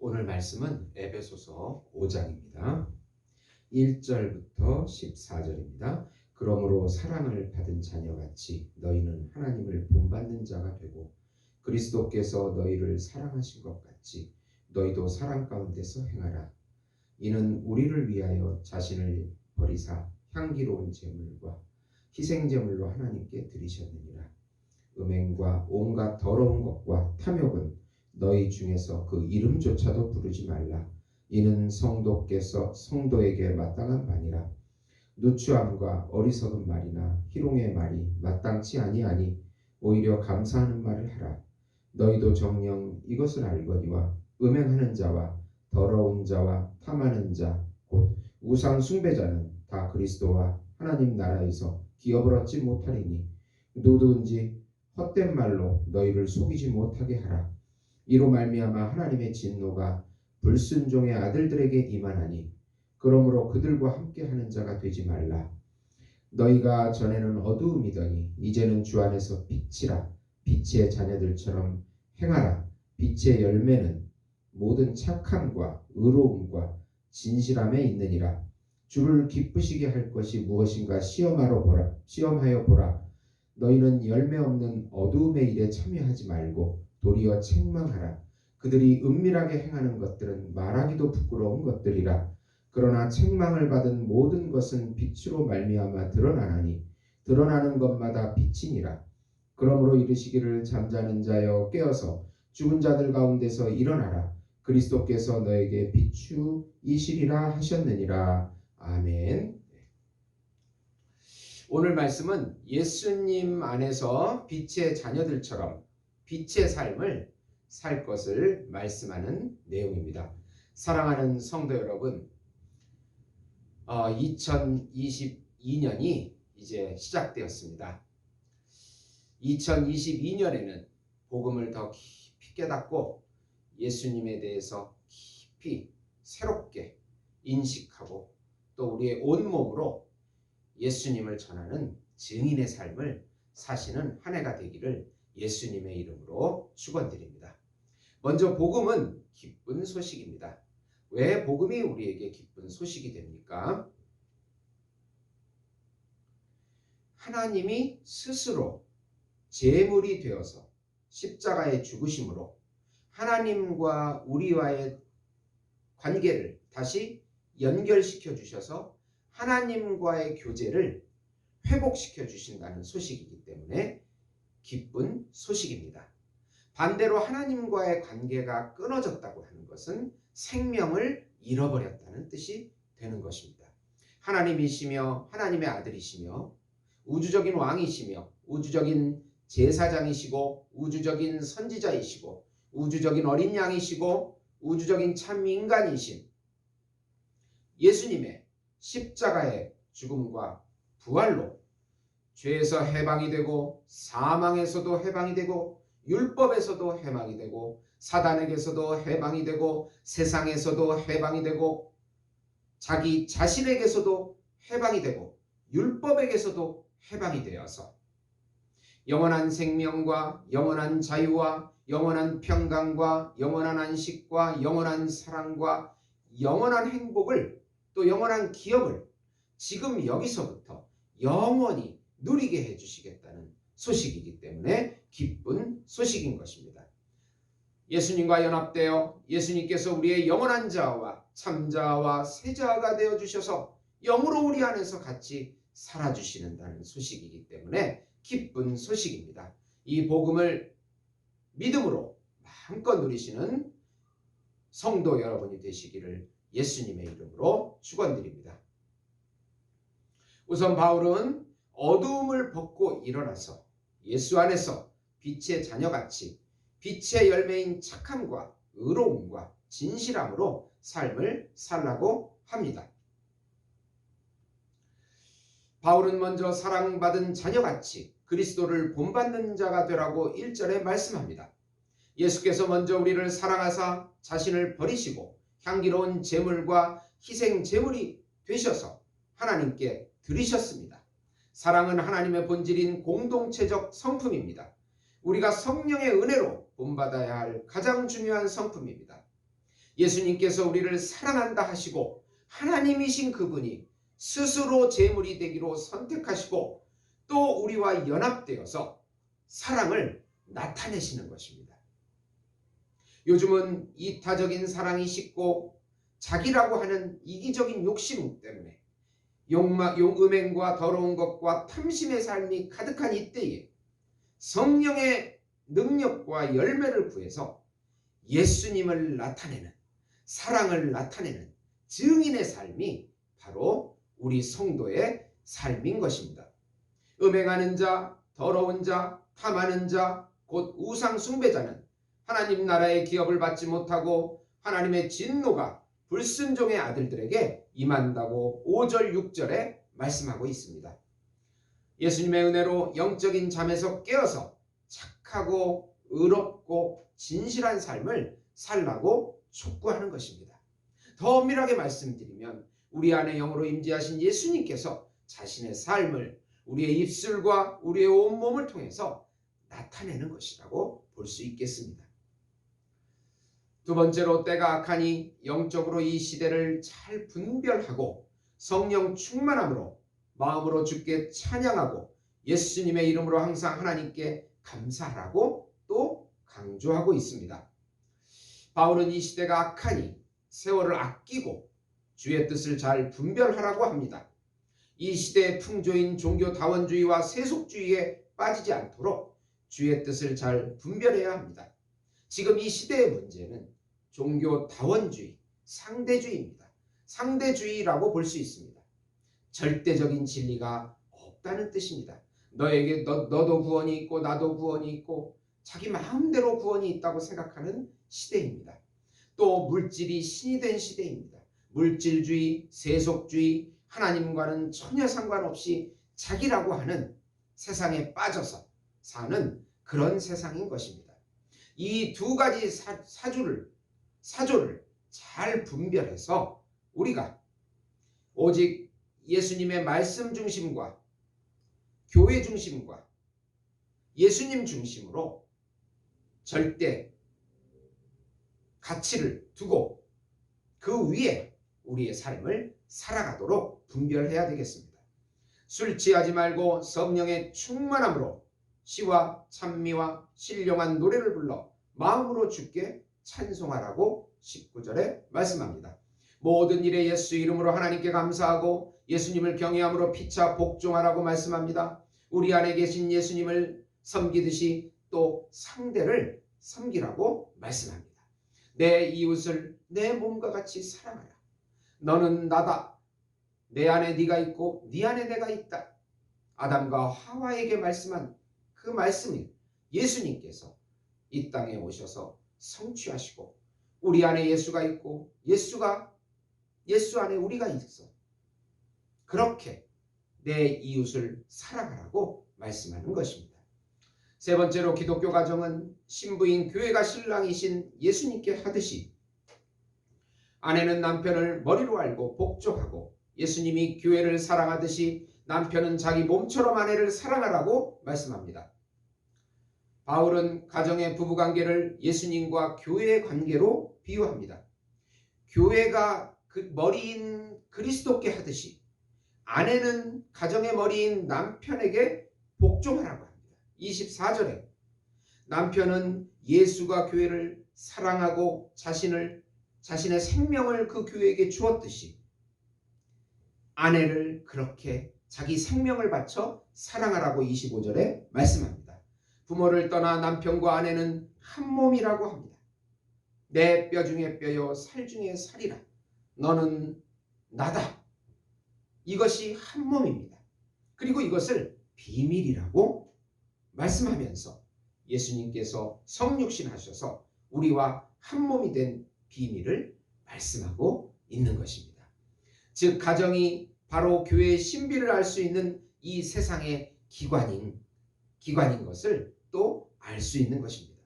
오늘 말씀은 에베소서 5장입니다. 1절부터 14절입니다. 그러므로 사랑을 받은 자녀같이 너희는 하나님을 본받는 자가 되고 그리스도께서 너희를 사랑하신 것 같이 너희도 사랑 가운데서 행하라. 이는 우리를 위하여 자신을 버리사 향기로운 제물과 희생제물로 하나님께 드리셨느니라. 음행과 온갖 더러운 것과 탐욕은 너희 중에서 그 이름조차도 부르지 말라. 이는 성도께서 성도에게 마땅한 바니라. 누추함과 어리석은 말이나 희롱의 말이 마땅치 아니하니 오히려 감사하는 말을 하라. 너희도 정녕 이것을 알거니와 음행하는 자와 더러운 자와 탐하는 자 곧 우상 숭배자는 다 그리스도와 하나님 나라에서 기업을 얻지 못하리니 누구든지 헛된 말로 너희를 속이지 못하게 하라. 이로 말미암아 하나님의 진노가 불순종의 아들들에게 임하나니 그러므로 그들과 함께하는 자가 되지 말라. 너희가 전에는 어두움이더니 이제는 주 안에서 빛이라. 빛의 자녀들처럼 행하라. 빛의 열매는 모든 착함과 의로움과 진실함에 있느니라. 주를 기쁘시게 할 것이 무엇인가 시험하여 보라. 너희는 열매 없는 어두움의 일에 참여하지 말고 도리어 책망하라. 그들이 은밀하게 행하는 것들은 말하기도 부끄러운 것들이라. 그러나 책망을 받은 모든 것은 빛으로 말미암아 드러나나니 드러나는 것마다 빛이니라. 그러므로 이르시기를 잠자는 자여 깨어서 죽은 자들 가운데서 일어나라. 그리스도께서 너에게 비추이시리라 하셨느니라. 아멘. 오늘 말씀은 예수님 안에서 빛의 자녀들처럼 빛의 삶을 살 것을 말씀하는 내용입니다. 사랑하는 성도 여러분, 2022년이 이제 시작되었습니다. 2022년에는 복음을 더 깊이 깨닫고 예수님에 대해서 깊이 새롭게 인식하고 또 우리의 온몸으로 예수님을 전하는 증인의 삶을 사시는 한 해가 되기를 예수님의 이름으로 축원드립니다. 먼저 복음은 기쁜 소식입니다. 왜 복음이 우리에게 기쁜 소식이 됩니까? 하나님이 스스로 제물이 되어서 십자가에 죽으심으로 하나님과 우리와의 관계를 다시 연결시켜 주셔서 하나님과의 교제를 회복시켜 주신다는 소식이기 때문에 기쁜 소식입니다. 반대로 하나님과의 관계가 끊어졌다고 하는 것은 생명을 잃어버렸다는 뜻이 되는 것입니다. 하나님이시며 하나님의 아들이시며 우주적인 왕이시며 우주적인 제사장이시고 우주적인 선지자이시고 우주적인 어린 양이시고 우주적인 참 인간이신 예수님의 십자가의 죽음과 부활로 죄에서 해방이 되고 사망에서도 해방이 되고 율법에서도 해방이 되고 사단에게서도 해방이 되고 세상에서도 해방이 되고 자기 자신에게서도 해방이 되고 율법에게서도 해방이 되어서 영원한 생명과 영원한 자유와 영원한 평강과 영원한 안식과 영원한 사랑과 영원한 행복을 또 영원한 기업을 지금 여기서부터 영원히 누리게 해주시겠다는 소식이기 때문에 기쁜 소식인 것입니다. 예수님과 연합되어 예수님께서 우리의 영원한 자와 참자와 세자가 되어주셔서 영으로 우리 안에서 같이 살아주시는다는 소식이기 때문에 기쁜 소식입니다. 이 복음을 믿음으로 마음껏 누리시는 성도 여러분이 되시기를 예수님의 이름으로 축원드립니다. 우선 바울은 어두움을 벗고 일어나서 예수 안에서 빛의 자녀같이 빛의 열매인 착함과 의로움과 진실함으로 삶을 살라고 합니다. 바울은 먼저 사랑받은 자녀같이 그리스도를 본받는 자가 되라고 1절에 말씀합니다. 예수께서 먼저 우리를 사랑하사 자신을 버리시고 향기로운 제물과 희생 제물이 되셔서 하나님께 드리셨습니다. 사랑은 하나님의 본질인 공동체적 성품입니다. 우리가 성령의 은혜로 본받아야 할 가장 중요한 성품입니다. 예수님께서 우리를 사랑한다 하시고 하나님이신 그분이 스스로 제물이 되기로 선택하시고 또 우리와 연합되어서 사랑을 나타내시는 것입니다. 요즘은 이타적인 사랑이 식고 자기라고 하는 이기적인 욕심 때문에 음행과 더러운 것과 탐심의 삶이 가득한 이때에 성령의 능력과 열매를 구해서 예수님을 나타내는, 사랑을 나타내는 증인의 삶이 바로 우리 성도의 삶인 것입니다. 음행하는 자, 더러운 자, 탐하는 자, 곧 우상 숭배자는 하나님 나라의 기업을 받지 못하고 하나님의 진노가 불순종의 아들들에게 임한다고 5절 6절에 말씀하고 있습니다. 예수님의 은혜로 영적인 잠에서 깨어서 착하고 의롭고 진실한 삶을 살라고 촉구하는 것입니다. 더 엄밀하게 말씀드리면 우리 안에 영으로 임재하신 예수님께서 자신의 삶을 우리의 입술과 우리의 온몸을 통해서 나타내는 것이라고 볼 수 있겠습니다. 두 번째로 때가 악하니 영적으로 이 시대를 잘 분별하고 성령 충만함으로 마음으로 주께 찬양하고 예수님의 이름으로 항상 하나님께 감사하라고 또 강조하고 있습니다. 바울은 이 시대가 악하니 세월을 아끼고 주의 뜻을 잘 분별하라고 합니다. 이 시대의 풍조인 종교다원주의와 세속주의에 빠지지 않도록 주의 뜻을 잘 분별해야 합니다. 지금 이 시대의 문제는 종교다원주의, 상대주의입니다. 상대주의라고 볼 수 있습니다. 절대적인 진리가 없다는 뜻입니다. 너도 구원이 있고 나도 구원이 있고 자기 마음대로 구원이 있다고 생각하는 시대입니다. 또 물질이 신이 된 시대입니다. 물질주의, 세속주의, 하나님과는 전혀 상관없이 자기라고 하는 세상에 빠져서 사는 그런 세상인 것입니다. 이 두 가지 사조를 잘 분별해서 우리가 오직 예수님의 말씀 중심과 교회 중심과 예수님 중심으로 절대 가치를 두고 그 위에 우리의 삶을 살아가도록 분별해야 되겠습니다. 술 취하지 말고 성령의 충만함으로 시와 찬미와 신령한 노래를 불러 마음으로 주께 찬송하라고 19절에 말씀합니다. 모든 일에 예수 이름으로 하나님께 감사하고 예수님을 경외함으로 피차 복종하라고 말씀합니다. 우리 안에 계신 예수님을 섬기듯이 또 상대를 섬기라고 말씀합니다. 내 이웃을 내 몸과 같이 사랑하라. 너는 나다. 내 안에 네가 있고 네 안에 내가 있다. 아담과 하와에게 말씀한 그 말씀이 예수님께서 이 땅에 오셔서 성취하시고 우리 안에 예수가 있고 예수 안에 우리가 있어. 그렇게 내 이웃을 사랑하라고 말씀하는 것입니다. 세 번째로 기독교 가정은 신부인 교회가 신랑이신 예수님께 하듯이 아내는 남편을 머리로 알고 복종하고 예수님이 교회를 사랑하듯이 남편은 자기 몸처럼 아내를 사랑하라고 말씀합니다. 바울은 가정의 부부관계를 예수님과 교회의 관계로 비유합니다. 교회가 그 머리인 그리스도께 하듯이 아내는 가정의 머리인 남편에게 복종하라고 합니다. 24절에 남편은 예수가 교회를 사랑하고 자신의 생명을 그 교회에게 주었듯이 아내를 그렇게 자기 생명을 바쳐 사랑하라고 25절에 말씀합니다. 부모를 떠나 남편과 아내는 한 몸이라고 합니다. 내 뼈 중에 뼈요 살 중에 살이라. 너는 나다. 이것이 한 몸입니다. 그리고 이것을 비밀이라고 말씀하면서 예수님께서 성육신 하셔서 우리와 한 몸이 된 비밀을 말씀하고 있는 것입니다. 즉 가정이 바로 교회의 신비를 알 수 있는 이 세상의 기관인 것을 또 알 수 있는 것입니다.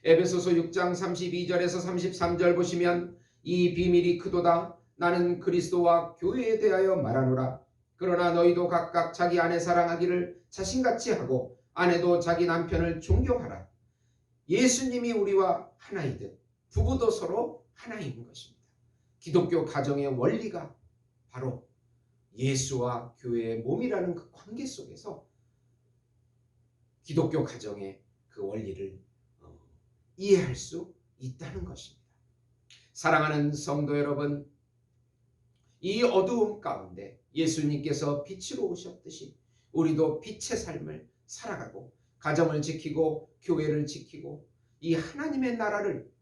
에베소서 6장 32절에서 33절 보시면 이 비밀이 크도다. 나는 그리스도와 교회에 대하여 말하노라. 그러나 너희도 각각 자기 아내 사랑하기를 자신같이 하고 아내도 자기 남편을 존경하라. 예수님이 우리와 하나이듯 부부도 서로 하나인 것입니다. 기독교 가정의 원리가 바로 예수와 교회의 몸이라는 그 관계 속에서 기독교 가정의 그 원리를 이해할 수 있다는 것입니다. 사랑하는 성도 여러분, 이 어두움 가운데 예수님께서 빛으로 오셨듯이 우리도 빛의 삶을 살아가고 가정을 지키고 교회를 지키고 이 하나님의 나라를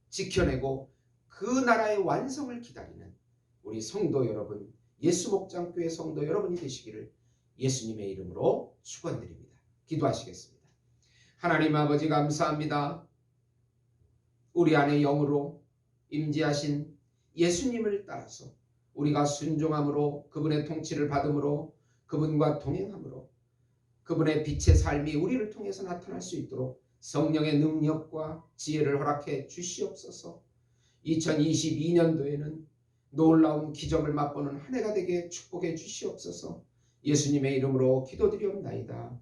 지켜내고 그 나라의 완성을 기다리는 우리 성도 여러분, 예수 목장교회 성도 여러분이 되시기를 예수님의 이름으로 축원드립니다. 기도하시겠습니다. 하나님 아버지 감사합니다. 우리 안에 영으로 임재하신 예수님을 따라서 우리가 순종함으로 그분의 통치를 받음으로 그분과 동행함으로 그분의 빛의 삶이 우리를 통해서 나타날 수 있도록 성령의 능력과 지혜를 허락해 주시옵소서. 2022년도에는 놀라운 기적을 맛보는 한 해가 되게 축복해 주시옵소서. 예수님의 이름으로 기도드리옵나이다.